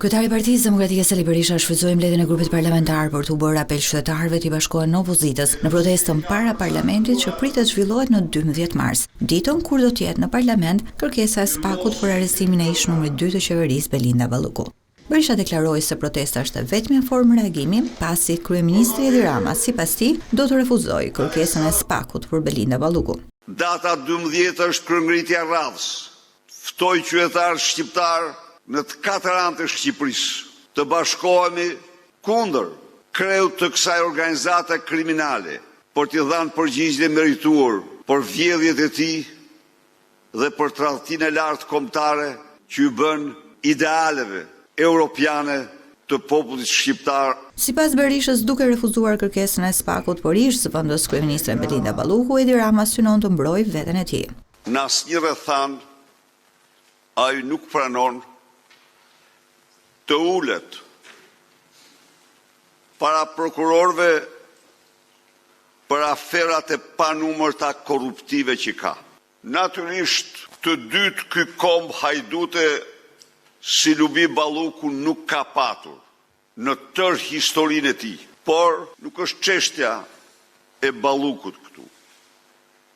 Kryetari i Partisë Demokratike Sali Berisha shfrytëzoi mbledhjen e grupit parlamentar për t'u bërë apel qytetarëve të bashkohen opozitës në protestën para parlamentit që pritet zhvillohet në 12 mars, ditën kur do të jetë në parlament kërkesa e SPAK-ut për arrestimin e ish numrit 2 të qeverisë Belinda Balluku. Berisha deklaroi se protesta është vetëm një formë reagimi, pasi kryeministri Edi Rama, sipas tij, do të refuzojë kërkesën e SPAK-ut për Belinda Balluku. Data 12 është kryengritja e radhës. Ftoj qytetarë shqiptar në të 4 anë të Shqipërisë të bashkohemi kundër kreut të kësaj organizate kriminale, për t'i dhënë përgjigje merituar për vjedhjet e tij dhe për tradhtinë e lartë kombëtare që i bën idealeve europiane të popullit shqiptar. Sipas Berishës, duke refuzuar kërkesën e SPAK-ut për ish zëvendës kryeministren Belinda Balluku, Edi Rama synon të mbrojë veten e tij. Në asnjë rrethan ai nuk pranon të ulet para prokurorëve për aferat e panumërta korruptive që ka. Natyrisht, të dytë ky komb hajdute si Lubi Balluku nuk ka patur në tërë historinë e tij, por nuk është çështja e Ballukut këtu.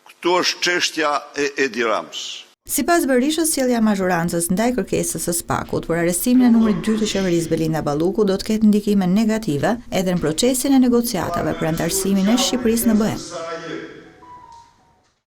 Këtu është çështja e Edi Ramës. Sipas Berishës, sjellja e mazhorancës ndaj kërkesës së SPAK-ut për arrestimin e numrit 2 të qeverisë Belinda Balluku do të ketë ndikime negative edhe në procesin e negociatave për antarësimin e Shqipërisë në BE.